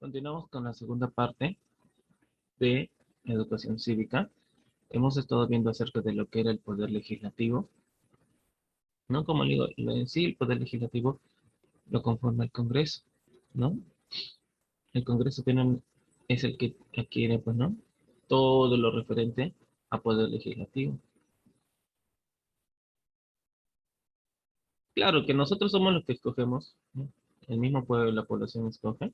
Continuamos con la segunda parte de educación cívica. Hemos estado viendo acerca de lo que era el poder legislativo, ¿no? Como digo, en sí, el poder legislativo lo conforma el Congreso, ¿no? El Congreso es el que adquiere, pues, ¿no? Todo lo referente a poder legislativo. Claro que nosotros somos los que escogemos, ¿no? El mismo pueblo, la población escoge.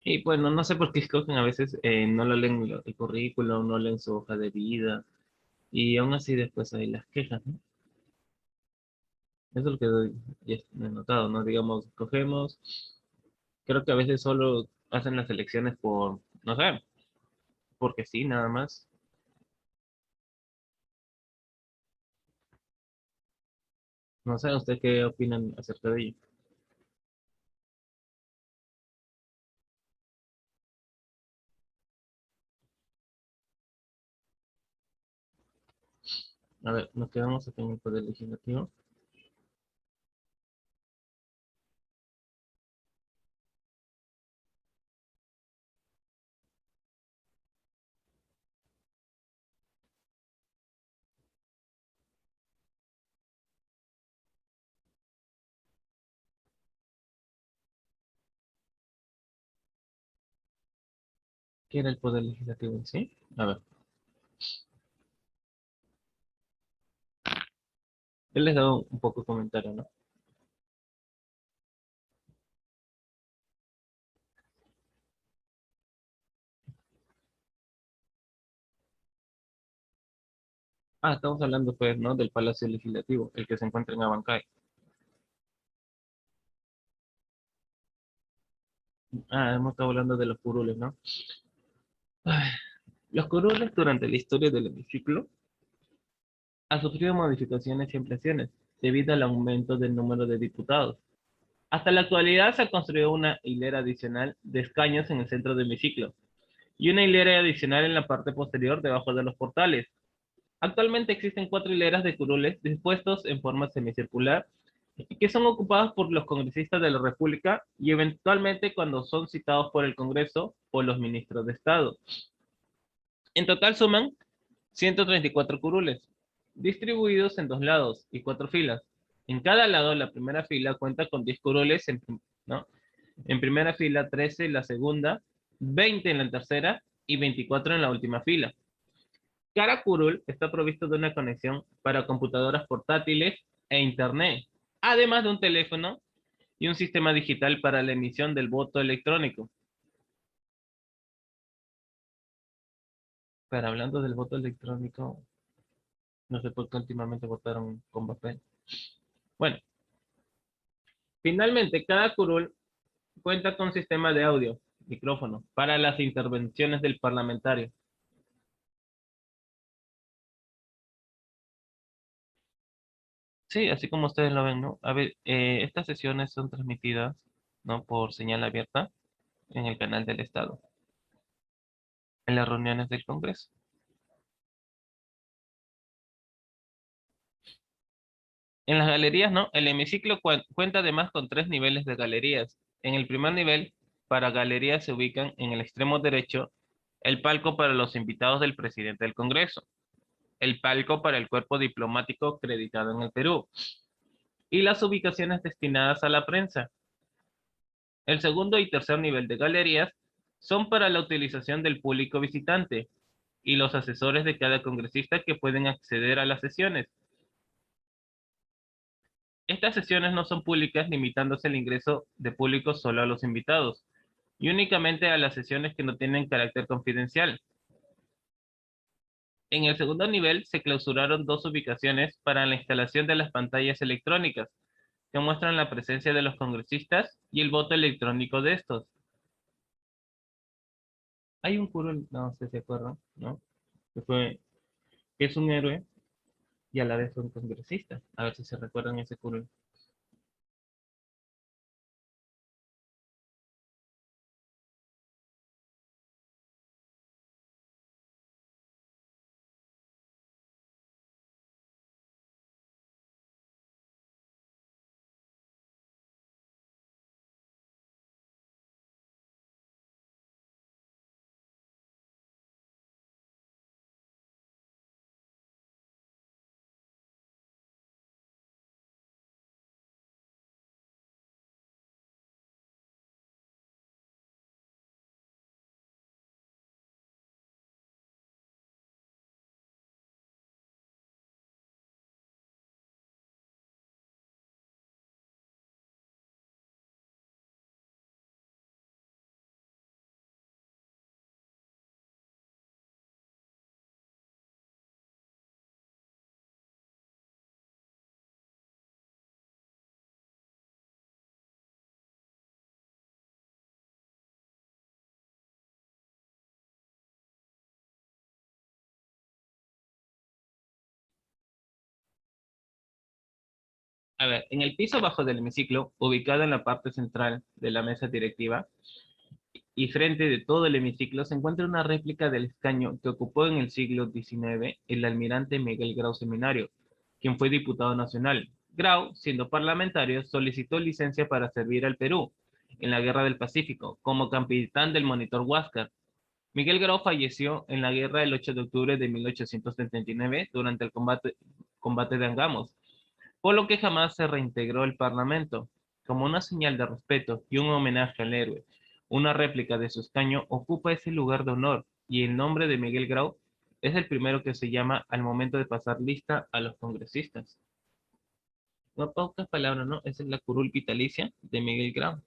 Y bueno, no sé por qué escogen a veces, no lo leen el currículum, no leen su hoja de vida, y aún así después hay las quejas, ¿no? Eso es lo que ya he notado, ¿no? Digamos, cogemos, creo que a veces solo hacen las elecciones por, no sé, porque sí, nada más. No sé, ¿usted qué opinan acerca de ello? A ver, nos quedamos aquí en el Poder Legislativo. ¿Qué era el Poder Legislativo en sí? A ver, él les dado un poco de comentario, ¿no? Ah, estamos hablando, pues, ¿no? Del Palacio Legislativo, el que se encuentra en Abancay. Ah, hemos estado hablando de los curules, ¿no? Ay, los curules durante la historia del hemiciclo han sufrido modificaciones y ampliaciones debido al aumento del número de diputados. Hasta la actualidad se ha construido una hilera adicional de escaños en el centro del hemiciclo y una hilera adicional en la parte posterior debajo de los portales. Actualmente existen cuatro hileras de curules dispuestos en forma semicircular y que son ocupadas por los congresistas de la República y eventualmente cuando son citados por el Congreso o los ministros de Estado. En total suman 134 curules, distribuidos en dos lados y cuatro filas. En cada lado, la primera fila cuenta con 10 curules, ¿no? En primera fila 13 en la segunda, 20 en la tercera y 24 en la última fila. Cada curul está provisto de una conexión para computadoras portátiles e internet, además de un teléfono y un sistema digital para la emisión del voto electrónico. Pero hablando del voto electrónico, no sé por qué últimamente votaron con papel. Bueno, finalmente cada curul cuenta con sistema de audio, micrófono, para las intervenciones del parlamentario. Sí, así como ustedes lo ven, ¿no? A ver, estas sesiones son transmitidas, ¿no? Por señal abierta en el canal del Estado, en las reuniones del Congreso. En las galerías, ¿no? El hemiciclo cuenta además con tres niveles de galerías. En el primer nivel, para galerías se ubican en el extremo derecho el palco para los invitados del presidente del Congreso, el palco para el cuerpo diplomático acreditado en el Perú y las ubicaciones destinadas a la prensa. El segundo y tercer nivel de galerías son para la utilización del público visitante y los asesores de cada congresista que pueden acceder a las sesiones. Estas sesiones no son públicas, limitándose el ingreso de público solo a los invitados y únicamente a las sesiones que no tienen carácter confidencial. En el segundo nivel se clausuraron dos ubicaciones para la instalación de las pantallas electrónicas, que muestran la presencia de los congresistas y el voto electrónico de estos. Hay un curul, no sé si se acuerdan, ¿no? Que es un héroe y a la vez un congresista. A ver si se recuerdan ese curul. A ver, en el piso bajo del hemiciclo, ubicado en la parte central de la mesa directiva y frente de todo el hemiciclo, se encuentra una réplica del escaño que ocupó en el siglo XIX el almirante Miguel Grau Seminario, quien fue diputado nacional. Grau, siendo parlamentario, solicitó licencia para servir al Perú en la Guerra del Pacífico como capitán del monitor Huáscar. Miguel Grau falleció en la guerra el 8 de octubre de 1879 durante el combate de Angamos, por lo que jamás se reintegró el Parlamento. Como una señal de respeto y un homenaje al héroe, una réplica de su escaño ocupa ese lugar de honor y el nombre de Miguel Grau es el primero que se llama al momento de pasar lista a los congresistas. No pocas palabras, ¿no? Esa es la curul vitalicia de Miguel Grau,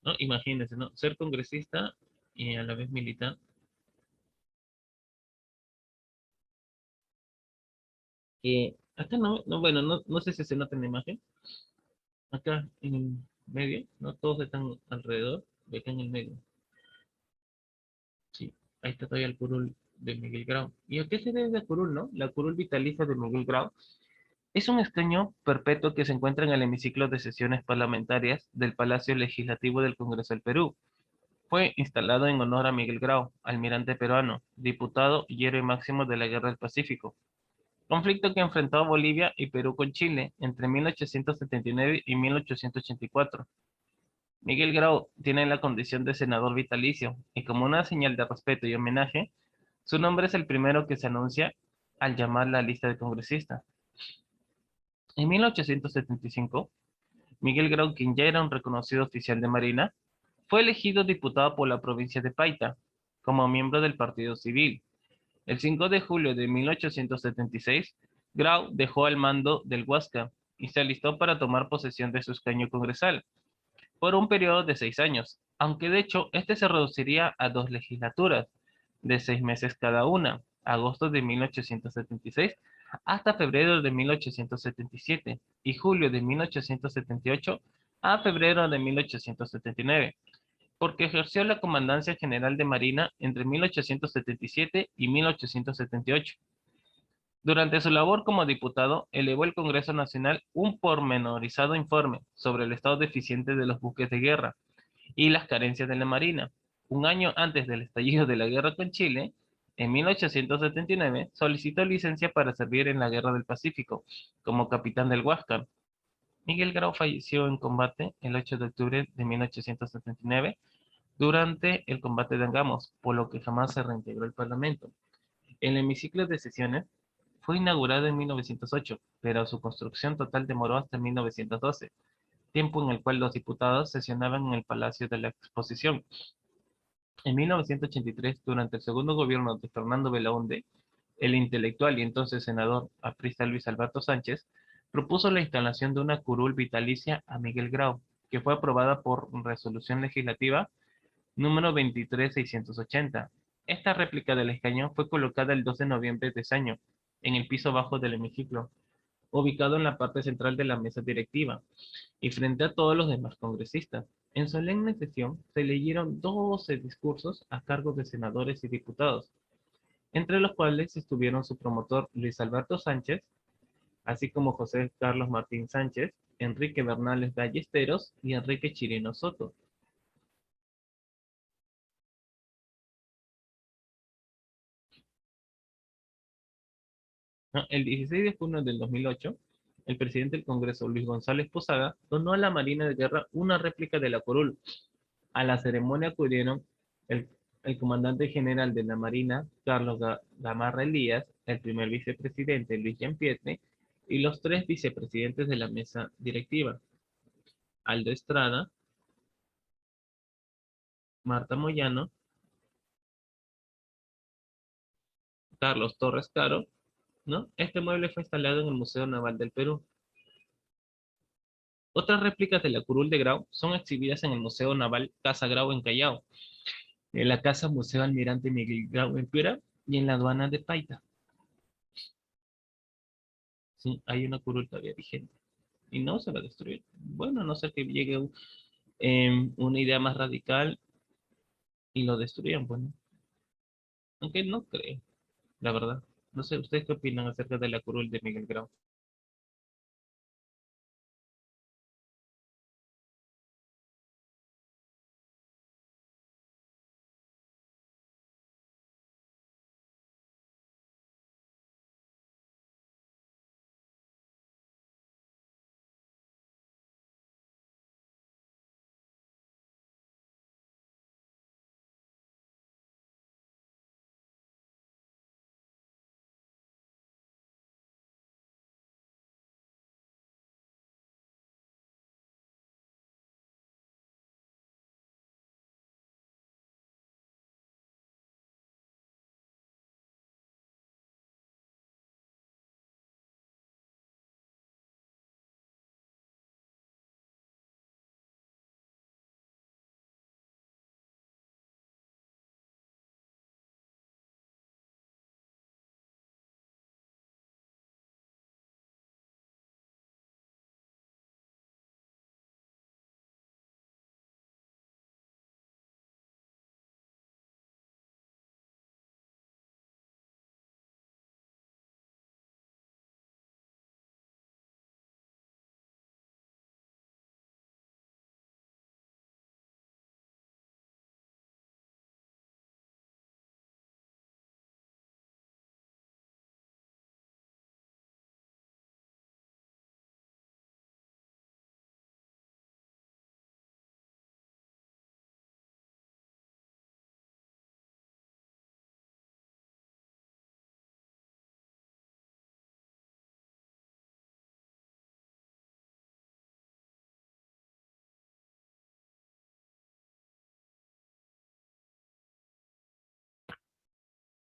¿no? Imagínense, ¿no? Ser congresista y a la vez militar. Acá bueno, no sé si se nota en la imagen. Acá en el medio, ¿no? Todos están alrededor, de acá en el medio. Sí, ahí está todavía el curul de Miguel Grau. ¿Y a qué se debe la curul, no? La curul vitalicia de Miguel Grau es un escaño perpetuo que se encuentra en el hemiciclo de sesiones parlamentarias del Palacio Legislativo del Congreso del Perú. Fue instalado en honor a Miguel Grau, almirante peruano, diputado y héroe máximo de la Guerra del Pacífico, conflicto que enfrentó a Bolivia y Perú con Chile entre 1879 y 1884. Miguel Grau tiene la condición de senador vitalicio y como una señal de respeto y homenaje, su nombre es el primero que se anuncia al llamar la lista de congresistas. En 1875, Miguel Grau, quien ya era un reconocido oficial de Marina, fue elegido diputado por la provincia de Paita como miembro del Partido Civil. El 5 de julio de 1876, Grau dejó el mando del Huáscar y se alistó para tomar posesión de su escaño congresal por un periodo de 6 años, aunque de hecho este se reduciría a 2 legislaturas de 6 meses cada una, agosto de 1876 hasta febrero de 1877 y julio de 1878 a febrero de 1879, porque ejerció la Comandancia General de Marina entre 1877 y 1878. Durante su labor como diputado, elevó al Congreso Nacional un pormenorizado informe sobre el estado deficiente de los buques de guerra y las carencias de la Marina. Un año antes del estallido de la guerra con Chile, en 1879, solicitó licencia para servir en la Guerra del Pacífico como capitán del Huáscar. Miguel Grau falleció en combate el 8 de octubre de 1879 durante el combate de Angamos, por lo que jamás se reintegró el Parlamento. El hemiciclo de sesiones fue inaugurado en 1908, pero su construcción total demoró hasta 1912, tiempo en el cual los diputados sesionaban en el Palacio de la Exposición. En 1983, durante el segundo gobierno de Fernando Belaúnde, el intelectual y entonces senador aprista Luis Alberto Sánchez propuso la instalación de una curul vitalicia a Miguel Grau, que fue aprobada por resolución legislativa número 23680. Esta réplica del escaño fue colocada el 2 de noviembre de ese año, en el piso bajo del hemiciclo, ubicado en la parte central de la mesa directiva y frente a todos los demás congresistas. En solemne sesión se leyeron 12 discursos a cargo de senadores y diputados, entre los cuales estuvieron su promotor Luis Alberto Sánchez, así como José Carlos Martín Sánchez, Enrique Bernales Ballesteros y Enrique Chirino Soto. ¿No? El 16 de junio del 2008, el presidente del Congreso, Luis González Posada, donó a la Marina de Guerra una réplica de la curul. A la ceremonia acudieron el, el comandante general de la Marina, Carlos Gamarra Elías, el primer vicepresidente, Luis Gianpietri, y los 3 vicepresidentes de la mesa directiva, Aldo Estrada, Marta Moyano, Carlos Torres Caro, ¿no? Este mueble fue instalado en el Museo Naval del Perú. Otras réplicas de la curul de Grau son exhibidas en el Museo Naval Casa Grau en Callao, en la Casa Museo Almirante Miguel Grau en Piura y en la aduana de Paita. Sí, hay una curul todavía vigente y no se va a destruir. Bueno, a no ser que llegue una idea más radical y lo destruyan, bueno, aunque no creo, la verdad. No sé, ¿ustedes qué opinan acerca de la curul de Miguel Grau?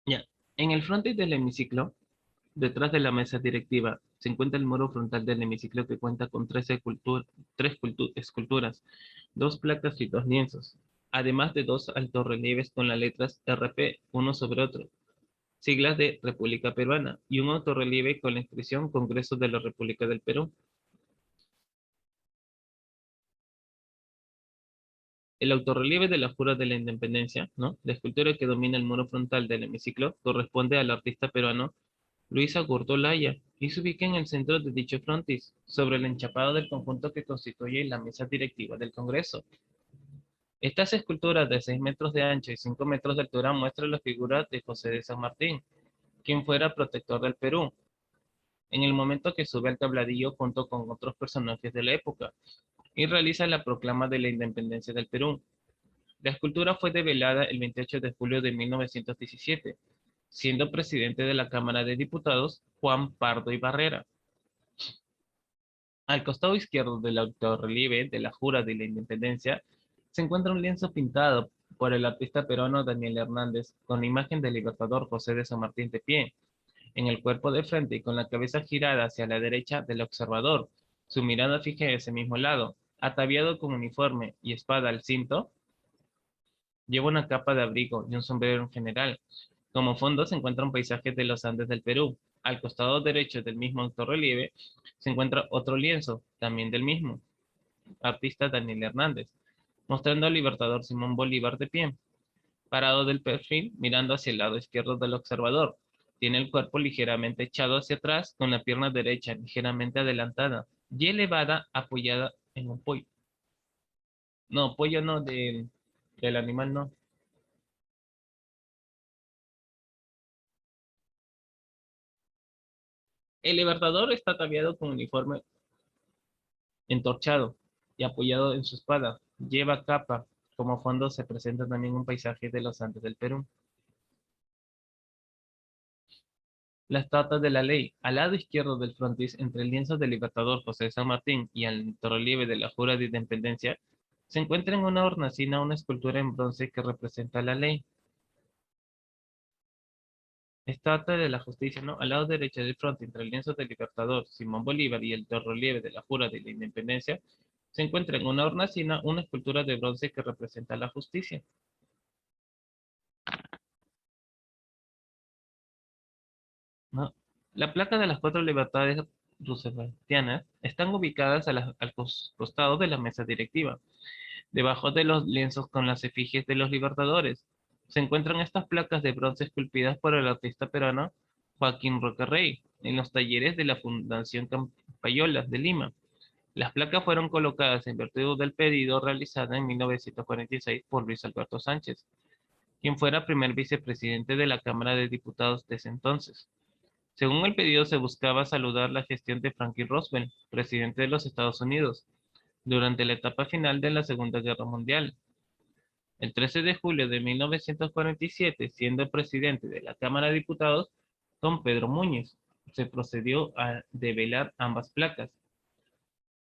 Ya, en el frontis del hemiciclo, detrás de la mesa directiva, se encuentra el muro frontal del hemiciclo que cuenta con esculturas, dos placas y dos lienzos, además de dos altorrelieves con las letras RP uno sobre otro, siglas de República Peruana, y un autorrelieve con la inscripción Congreso de la República del Perú. El autorrelieve de la Jura de la Independencia, ¿no? La escultura que domina el muro frontal del hemiciclo corresponde al artista peruano Luis Agurto Olaya y se ubica en el centro de dicho frontis, sobre el enchapado del conjunto que constituye la mesa directiva del Congreso. Estas esculturas de 6 metros de ancho y 5 metros de altura muestran la figura de José de San Martín, quien fuera protector del Perú, en el momento que sube al tabladillo junto con otros personajes de la época y realiza la proclama de la independencia del Perú. La escultura fue develada el 28 de julio de 1917, siendo presidente de la Cámara de Diputados Juan Pardo y Barrera. Al costado izquierdo del autorrelieve de la Jura de la Independencia se encuentra un lienzo pintado por el artista peruano Daniel Hernández con la imagen del libertador José de San Martín de pie, en el cuerpo de frente y con la cabeza girada hacia la derecha del observador, su mirada fija en ese mismo lado, ataviado con uniforme y espada al cinto, lleva una capa de abrigo y un sombrero en general. Como fondo se encuentra un paisaje de los Andes del Perú. Al costado derecho del mismo autorrelieve se encuentra otro lienzo, también del mismo artista Daniel Hernández, mostrando al libertador Simón Bolívar de pie, parado del perfil, mirando hacia el lado izquierdo del observador. Tiene el cuerpo ligeramente echado hacia atrás, con la pierna derecha ligeramente adelantada y elevada, apoyada en un pollo. No, pollo no, del animal no. El libertador está ataviado con uniforme entorchado y apoyado en su espada. Lleva capa. Como fondo se presenta también un paisaje de los Andes del Perú. La estatua de la ley, al lado izquierdo del frontis, entre el lienzo del libertador José de San Martín y el relieve de la Jura de Independencia, se encuentra en una hornacina una escultura en bronce que representa la ley. Estatua de la Justicia, ¿no? Al lado derecho del frontis, entre el lienzo del libertador Simón Bolívar y el relieve de la Jura de la Independencia, se encuentra en una hornacina una escultura de bronce que representa la justicia. ¿No? La placa de las cuatro libertades rooseveltianas están ubicadas al costado de la mesa directiva, debajo de los lienzos con las efigies de los libertadores. Se encuentran estas placas de bronce esculpidas por el artista peruano Joaquín Rocarrey en los talleres de la Fundación Campayolas de Lima. Las placas fueron colocadas en virtud del pedido realizado en 1946 por Luis Alberto Sánchez, quien fuera primer vicepresidente de la Cámara de Diputados desde entonces. Según el pedido, se buscaba saludar la gestión de Franklin Roosevelt, presidente de los Estados Unidos, durante la etapa final de la Segunda Guerra Mundial. El 13 de julio de 1947, siendo presidente de la Cámara de Diputados, don Pedro Muñoz, se procedió a develar ambas placas.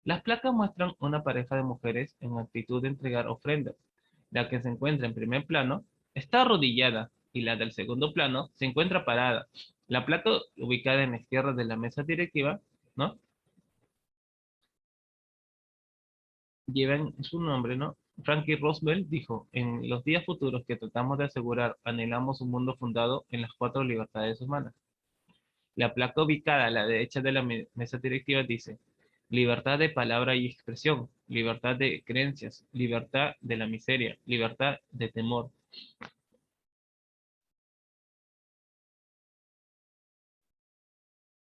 Las placas muestran una pareja de mujeres en actitud de entregar ofrendas. La que se encuentra en primer plano está arrodillada y la del segundo plano se encuentra parada. La placa ubicada en la izquierda de la mesa directiva, ¿no? Llevan su nombre, ¿no? Franklin Roosevelt dijo, en los días futuros que tratamos de asegurar, anhelamos un mundo fundado en las cuatro libertades humanas. La placa ubicada a la derecha de la mesa directiva dice, libertad de palabra y expresión, libertad de creencias, libertad de la miseria, libertad de temor.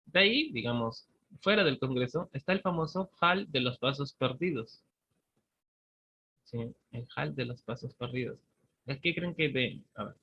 De ahí, digamos, fuera del Congreso, está el famoso Hall de los Pasos Perdidos. ¿Sí? El Hall de los Pasos Perdidos. ¿Qué creen que de? A ver.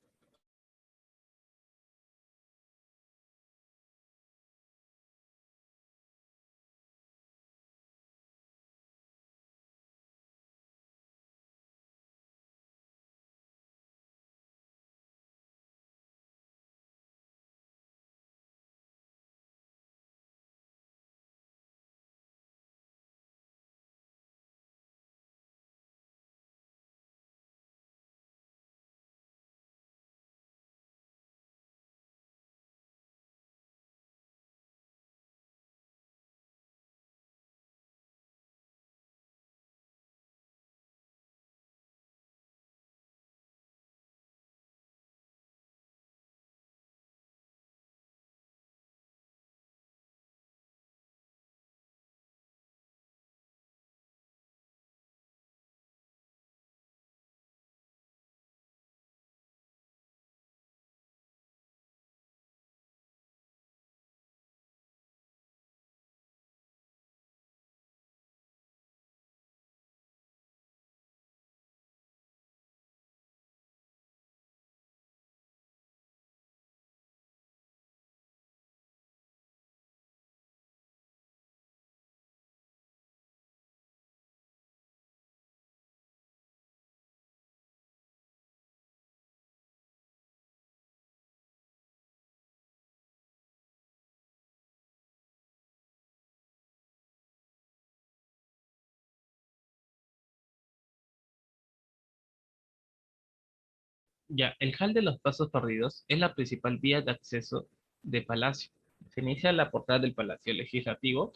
Ya, el Hall de los Pasos Perdidos es la principal vía de acceso de Palacio. Se inicia en la portada del Palacio Legislativo,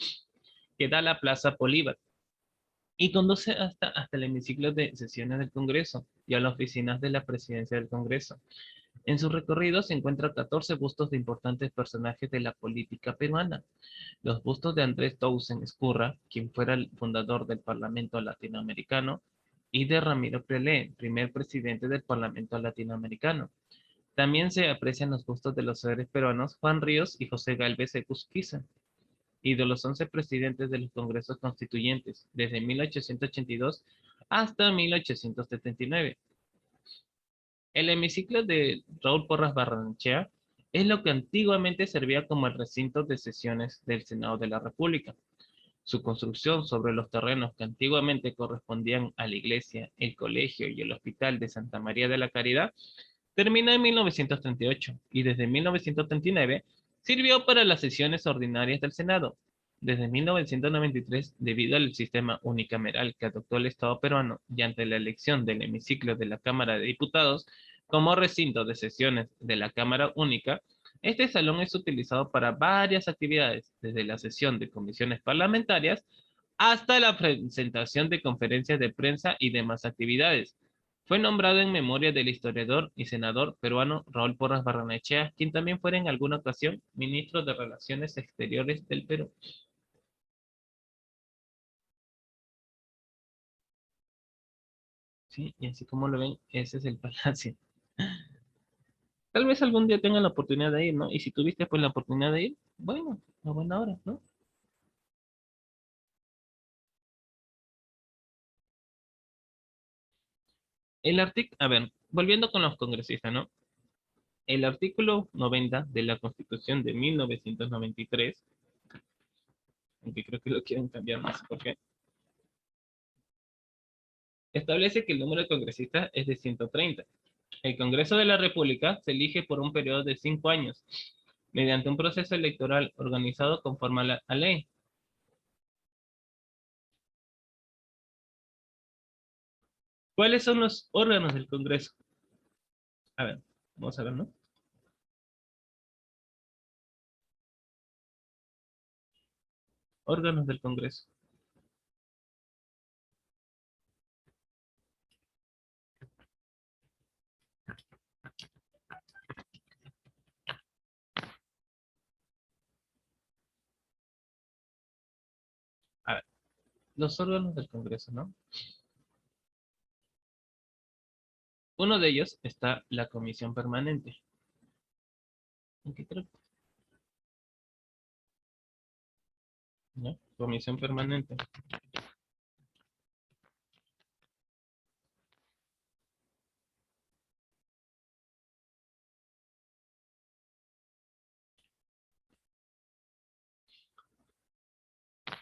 que da a la Plaza Bolívar, y conduce hasta el hemiciclo de sesiones del Congreso y a las oficinas de la Presidencia del Congreso. En su recorrido se encuentran 14 bustos de importantes personajes de la política peruana. Los bustos de Andrés Tausen Escurra, quien fuera el fundador del Parlamento Latinoamericano, y de Ramiro Prelet, primer presidente del Parlamento Latinoamericano. También se aprecian los bustos de los seres peruanos Juan Ríos y José Gálvez Ecusquiza, y de los 11 presidentes de los congresos constituyentes, desde 1882 hasta 1879. El hemiciclo de Raúl Porras Barrenechea es lo que antiguamente servía como el recinto de sesiones del Senado de la República. Su construcción sobre los terrenos que antiguamente correspondían a la iglesia, el colegio y el hospital de Santa María de la Caridad terminó en 1938 y desde 1939 sirvió para las sesiones ordinarias del Senado. Desde 1993, debido al sistema unicameral que adoptó el Estado peruano y ante la elección del hemiciclo de la Cámara de Diputados como recinto de sesiones de la Cámara Única, este salón es utilizado para varias actividades, desde la sesión de comisiones parlamentarias hasta la presentación de conferencias de prensa y demás actividades. Fue nombrado en memoria del historiador y senador peruano Raúl Porras Barrenechea, quien también fuera en alguna ocasión ministro de Relaciones Exteriores del Perú. Sí, y así como lo ven, ese es el palacio. Tal vez algún día tengan la oportunidad de ir, ¿no? Y si tuviste pues la oportunidad de ir, bueno, a buena hora, ¿no? A ver, volviendo con los congresistas, ¿no? El artículo 90 de la Constitución de 1993, aunque creo que lo quieren cambiar, no sé por qué, establece que el número de congresistas es de 130. El Congreso de la República se elige por un periodo de 5 años, mediante un proceso electoral organizado conforme a ley. ¿Cuáles son los órganos del Congreso? A ver, vamos a ver, ¿no? Órganos del Congreso. A ver, los órganos del Congreso, ¿no? Uno de ellos está la Comisión Permanente. Aunque creo, ¿no? Comisión Permanente.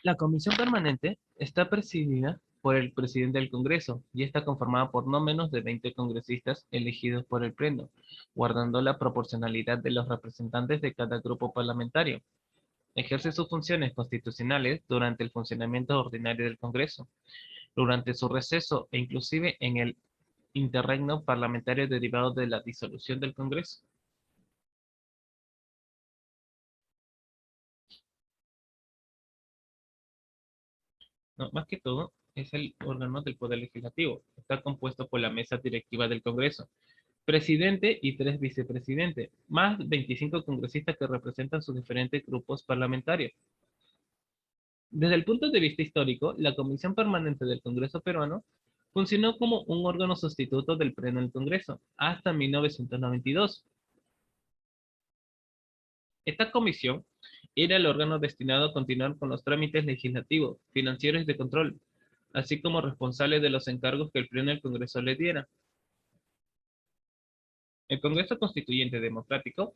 La Comisión Permanente está presidida por el presidente del Congreso y está conformada por no menos de 20 congresistas elegidos por el Pleno, guardando la proporcionalidad de los representantes de cada grupo parlamentario. Ejerce sus funciones constitucionales durante el funcionamiento ordinario del Congreso, durante su receso e inclusive en el interregno parlamentario derivado de la disolución del Congreso. No, más que todo, es el órgano del Poder Legislativo. Está compuesto por la mesa directiva del Congreso, presidente y 3 vicepresidentes, más 25 congresistas que representan sus diferentes grupos parlamentarios. Desde el punto de vista histórico, la Comisión Permanente del Congreso Peruano funcionó como un órgano sustituto del Pleno del Congreso hasta 1992. Esta comisión era el órgano destinado a continuar con los trámites legislativos, financieros y de control, así como responsable de los encargos que el Pleno del Congreso le diera. El Congreso Constituyente Democrático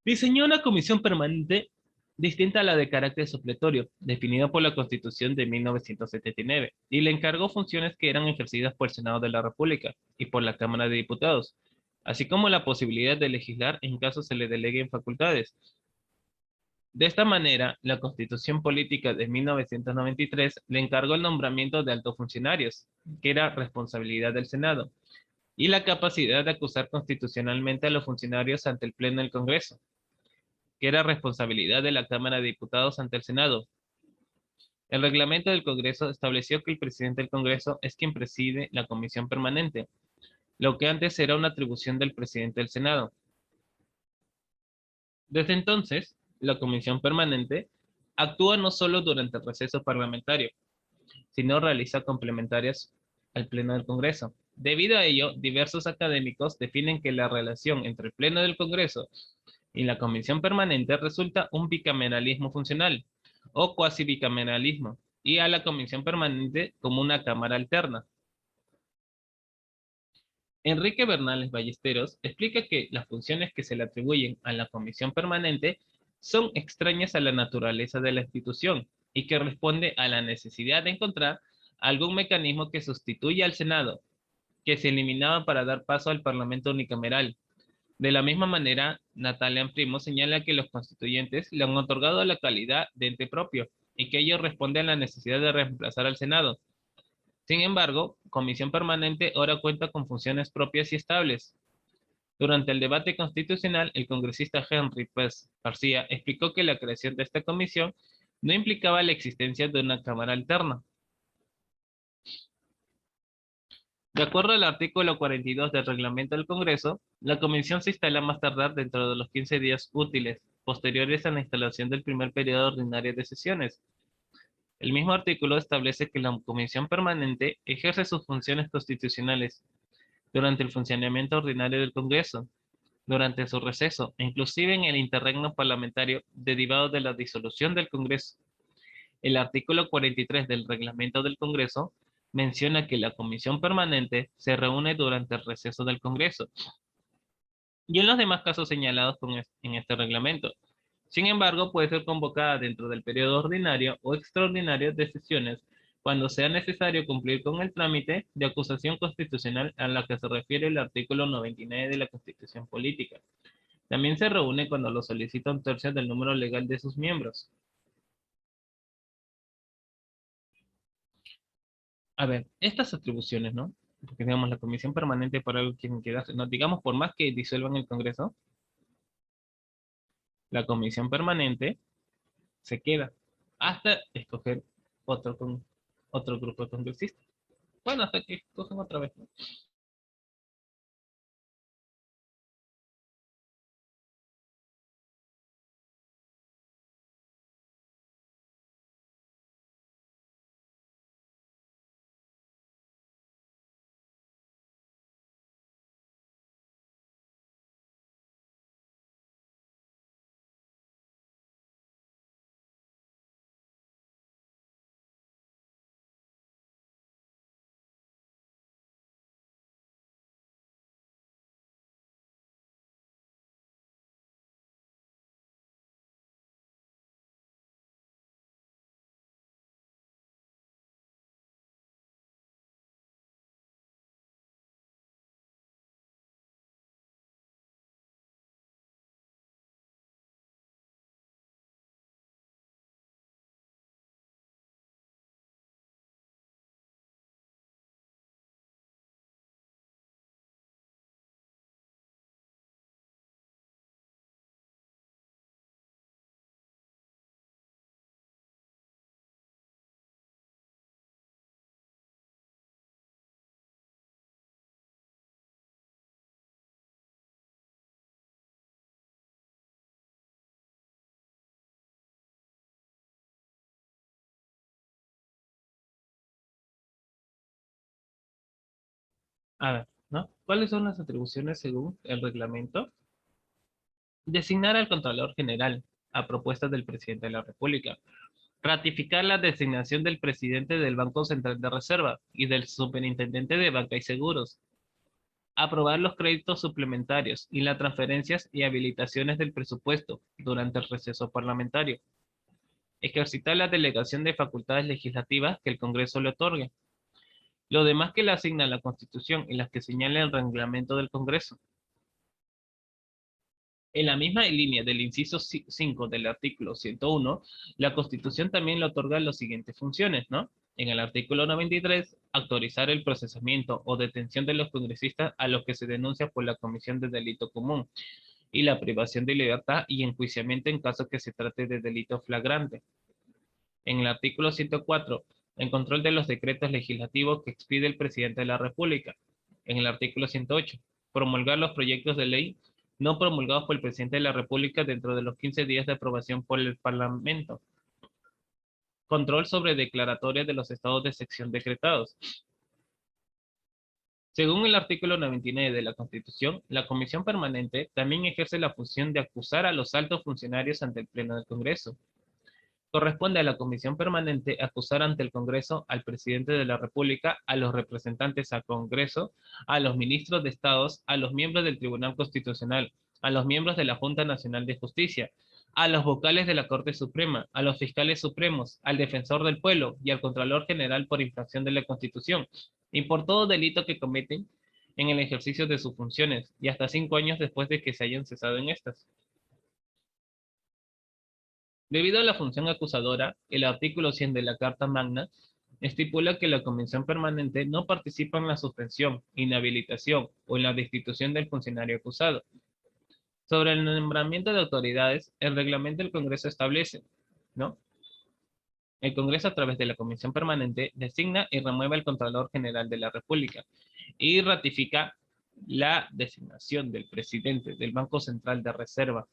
diseñó una comisión permanente distinta a la de carácter supletorio, definida por la Constitución de 1979, y le encargó funciones que eran ejercidas por el Senado de la República y por la Cámara de Diputados, así como la posibilidad de legislar en caso se le deleguen facultades. De esta manera, la Constitución Política de 1993 le encargó el nombramiento de altos funcionarios, que era responsabilidad del Senado, y la capacidad de acusar constitucionalmente a los funcionarios ante el Pleno del Congreso, que era responsabilidad de la Cámara de Diputados ante el Senado. El reglamento del Congreso estableció que el presidente del Congreso es quien preside la comisión permanente, lo que antes era una atribución del presidente del Senado. Desde entonces, la comisión permanente actúa no solo durante el receso parlamentario, sino realiza complementarias al Pleno del Congreso. Debido a ello, diversos académicos definen que la relación entre el Pleno del Congreso y la Comisión Permanente resulta un bicameralismo funcional o cuasi bicameralismo, y a la Comisión Permanente como una cámara alterna. Enrique Bernales Ballesteros explica que las funciones que se le atribuyen a la Comisión Permanente son extrañas a la naturaleza de la institución y que responde a la necesidad de encontrar algún mecanismo que sustituya al Senado, que se eliminaba para dar paso al Parlamento unicameral. De la misma manera, Natalia Primo señala que los constituyentes le han otorgado la calidad de ente propio y que ello responde a la necesidad de reemplazar al Senado. Sin embargo, Comisión Permanente ahora cuenta con funciones propias y estables. Durante el debate constitucional, el congresista Henry Pérez García explicó que la creación de esta comisión no implicaba la existencia de una cámara alterna. De acuerdo al artículo 42 del reglamento del Congreso, la comisión se instala más tardar dentro de los 15 días útiles, posteriores a la instalación del primer periodo ordinario de sesiones. El mismo artículo establece que la comisión permanente ejerce sus funciones constitucionales durante el funcionamiento ordinario del Congreso. durante su receso, inclusive en el interregno parlamentario derivado de la disolución del Congreso. El artículo 43 del reglamento del Congreso menciona que la comisión permanente se reúne durante el receso del Congreso y en los demás casos señalados en este reglamento. Sin embargo, puede ser convocada dentro del periodo ordinario o extraordinario de sesiones cuando sea necesario cumplir con el trámite de acusación constitucional a la que se refiere el artículo 99 de la Constitución Política. También se reúne cuando lo solicita un tercio del número legal de sus miembros. A ver, estas atribuciones, ¿no? Porque digamos, la comisión permanente por algo que queda, no, digamos, por más que disuelvan el Congreso, la comisión permanente se queda hasta escoger otro grupo de congresistas. Bueno, hasta que escogen otra vez, ¿no? A ver, ¿no? ¿Cuáles son las atribuciones según el reglamento? Designar al Contralor General a propuesta del Presidente de la República. Ratificar la designación del presidente del Banco Central de Reserva y del Superintendente de Banca y Seguros. Aprobar los créditos suplementarios y las transferencias y habilitaciones del presupuesto durante el receso parlamentario. Ejercitar la delegación de facultades legislativas que el Congreso le otorgue. Lo demás que le asigna la Constitución y las que señala el reglamento del Congreso. En la misma línea del inciso 5 del artículo 101, la Constitución también le otorga las siguientes funciones, ¿no? En el artículo 93, autorizar el procesamiento o detención de los congresistas a los que se denuncia por la comisión de delito común y la privación de libertad y enjuiciamiento en caso que se trate de delito flagrante. En el artículo 104, en control de los decretos legislativos que expide el presidente de la República. En el artículo 108, promulgar los proyectos de ley no promulgados por el presidente de la República dentro de los 15 días de aprobación por el Parlamento. Control sobre declaratorias de los estados de sección decretados. Según el artículo 99 de la Constitución, la Comisión Permanente también ejerce la función de acusar a los altos funcionarios ante el Pleno del Congreso. Corresponde a la Comisión Permanente acusar ante el Congreso al Presidente de la República, a los representantes al Congreso, a los ministros de Estados, a los miembros del Tribunal Constitucional, a los miembros de la Junta Nacional de Justicia, a los vocales de la Corte Suprema, a los fiscales supremos, al Defensor del Pueblo y al Contralor General por infracción de la Constitución, y por todo delito que cometen en el ejercicio de sus funciones, y hasta 5 años después de que se hayan cesado en estas. Debido a la función acusadora, el artículo 100 de la Carta Magna estipula que la Comisión Permanente no participa en la suspensión, inhabilitación o en la destitución del funcionario acusado. Sobre el nombramiento de autoridades, el reglamento del Congreso establece, ¿no? El Congreso, a través de la Comisión Permanente, designa y remueve al Contralor General de la República y ratifica la designación del presidente del Banco Central de Reserva,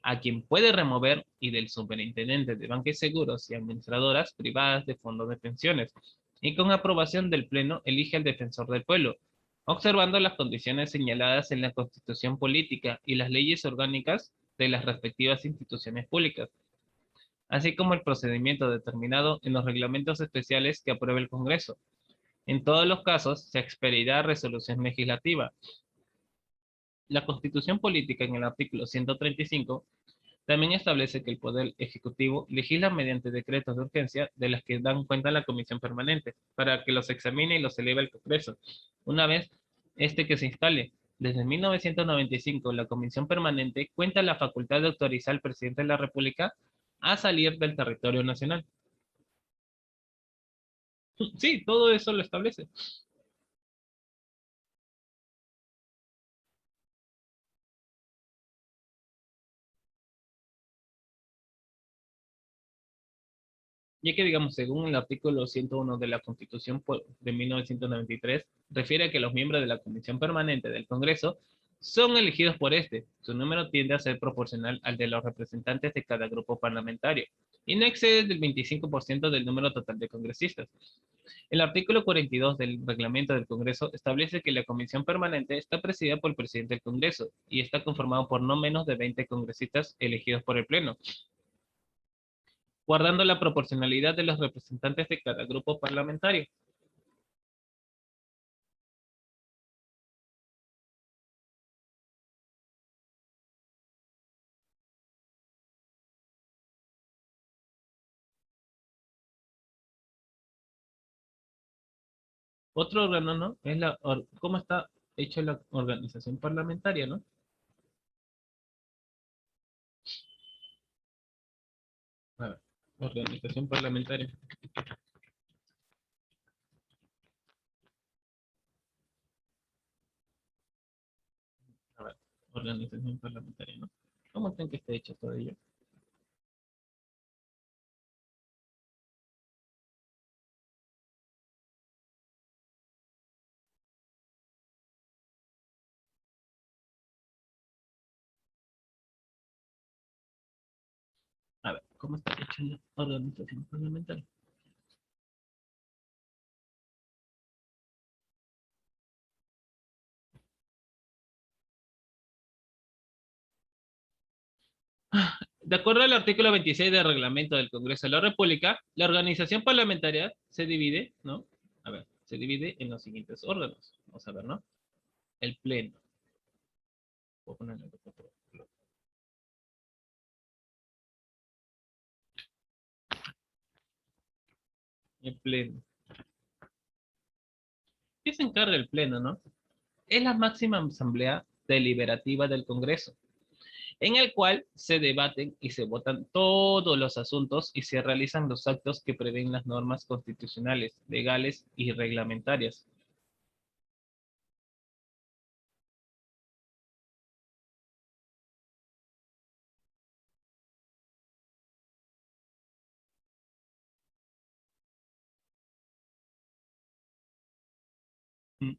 a quien puede remover, y del superintendente de banca y seguros y administradoras privadas de fondos de pensiones, y con aprobación del Pleno elige al defensor del pueblo, observando las condiciones señaladas en la Constitución Política y las leyes orgánicas de las respectivas instituciones públicas, así como el procedimiento determinado en los reglamentos especiales que apruebe el Congreso. En todos los casos, se expedirá resolución legislativa. La Constitución Política, en el artículo 135, también establece que el Poder Ejecutivo legisla mediante decretos de urgencia de los que dan cuenta la Comisión Permanente, para que los examine y los eleve al Congreso, una vez que se instale. Desde 1995, la Comisión Permanente cuenta la facultad de autorizar al presidente de la República a salir del territorio nacional. Sí, todo eso lo establece. Ya que, digamos, según el artículo 101 de la Constitución de 1993, refiere a que los miembros de la Comisión Permanente del Congreso son elegidos por este. Su número tiende a ser proporcional al de los representantes de cada grupo parlamentario y no excede del 25% del número total de congresistas. El artículo 42 del reglamento del Congreso establece que la Comisión Permanente está presidida por el presidente del Congreso y está conformado por no menos de 20 congresistas elegidos por el Pleno, guardando la proporcionalidad de los representantes de cada grupo parlamentario. Otro órgano, ¿no? Es cómo está hecha la organización parlamentaria, ¿no? A ver, organización parlamentaria. A ver, organización parlamentaria, ¿no? ¿Cómo creen que está hecho todo ello? A ver, ¿cómo está hecha la organización parlamentaria? De acuerdo al artículo 26 del reglamento del Congreso de la República, la organización parlamentaria se divide, ¿no? A ver, se divide en los siguientes órganos. Vamos a ver, ¿no? El Pleno. Voy a ponerle otro. El Pleno. ¿Qué se encarga el Pleno, no? Es la máxima asamblea deliberativa del Congreso, en el cual se debaten y se votan todos los asuntos y se realizan los actos que prevén las normas constitucionales, legales y reglamentarias. Mm.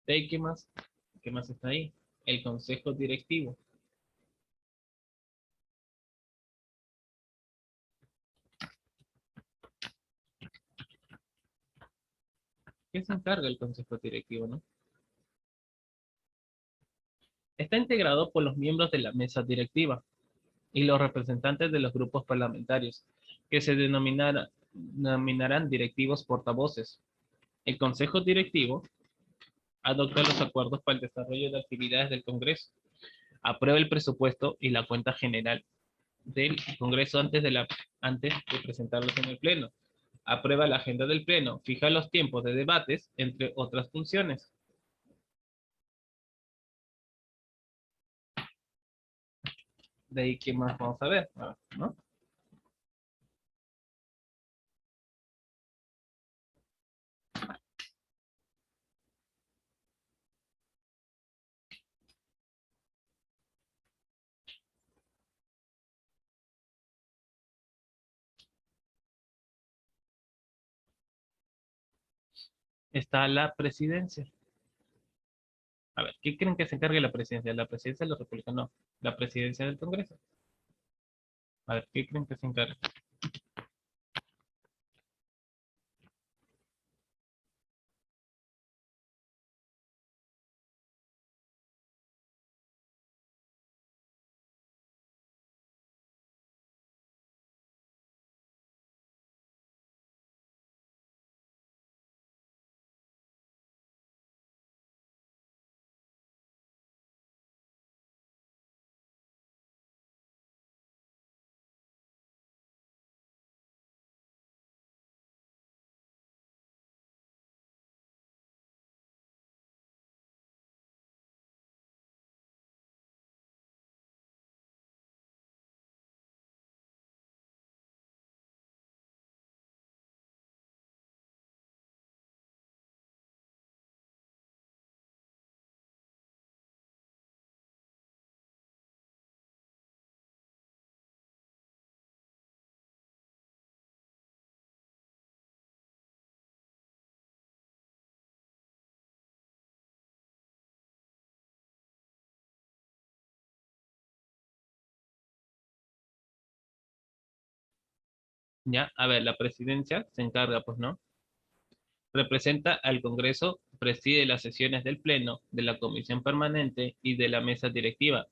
¿De ahí qué más? ¿Qué más está ahí? El Consejo Directivo. ¿Qué se encarga el Consejo Directivo, no? Está integrado por los miembros de la mesa directiva y los representantes de los grupos parlamentarios, que se denominarán directivos portavoces. El Consejo Directivo adopta los acuerdos para el desarrollo de actividades del Congreso, aprueba el presupuesto y la cuenta general del Congreso antes de presentarlos en el Pleno, aprueba la agenda del Pleno, fija los tiempos de debates, entre otras funciones. De ahí, ¿qué más vamos a ver? ¿No? Está la presidencia. A ver, ¿qué creen que se encargue la presidencia? ¿La presidencia de la República? No, la presidencia del Congreso. A ver, ¿qué creen que se encargue? Ya, a ver, la presidencia se encarga, pues, ¿no? Representa al Congreso, preside las sesiones del Pleno, de la Comisión Permanente y de la Mesa Directiva,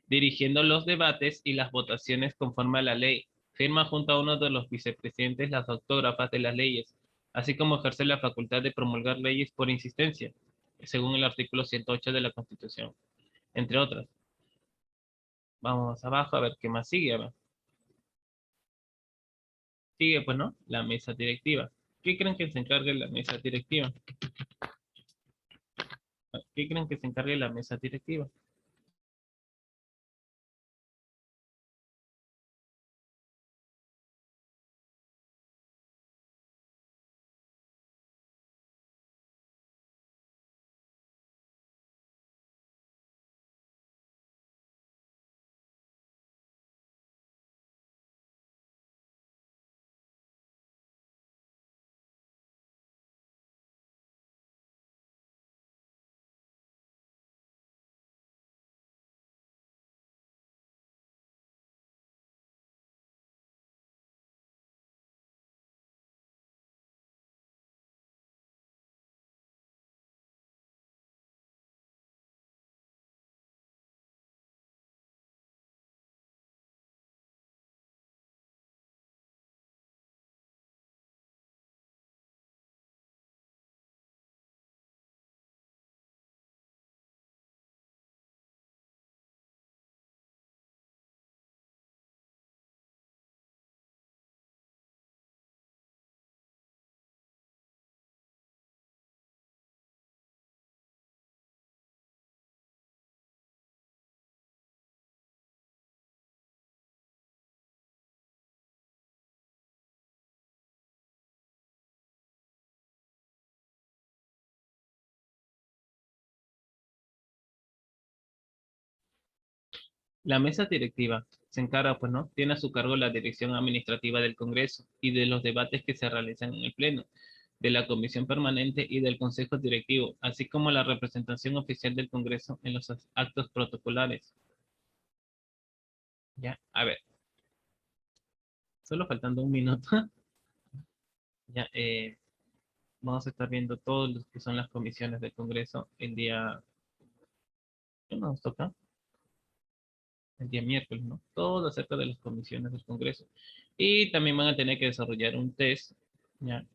dirigiendo los debates y las votaciones conforme a la ley. Firma junto a uno de los vicepresidentes las autógrafas de las leyes, así como ejerce la facultad de promulgar leyes por insistencia, según el artículo 108 de la Constitución, entre otras. Vamos abajo a ver qué más sigue. A ver. Sigue, pues, ¿no? La mesa directiva. ¿Qué creen que se encargue la mesa directiva? ¿Qué creen que se encargue la mesa directiva? La mesa directiva se encarga, pues, ¿no? Tiene a su cargo la dirección administrativa del Congreso y de los debates que se realizan en el Pleno, de la Comisión Permanente y del Consejo Directivo, así como la representación oficial del Congreso en los actos protocolares. Ya, a ver, solo faltando un minuto, ya, vamos a estar viendo todos los que son las comisiones del Congreso el día, ¿qué nos toca? El día miércoles, ¿no? Todo acerca de las comisiones del Congreso. Y también van a tener que desarrollar un test, ¿ya?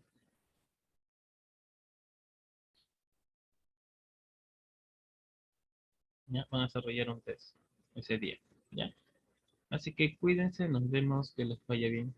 ¿Ya? Van a desarrollar un test ese día, ¿ya? Así que cuídense, nos vemos, que les vaya bien.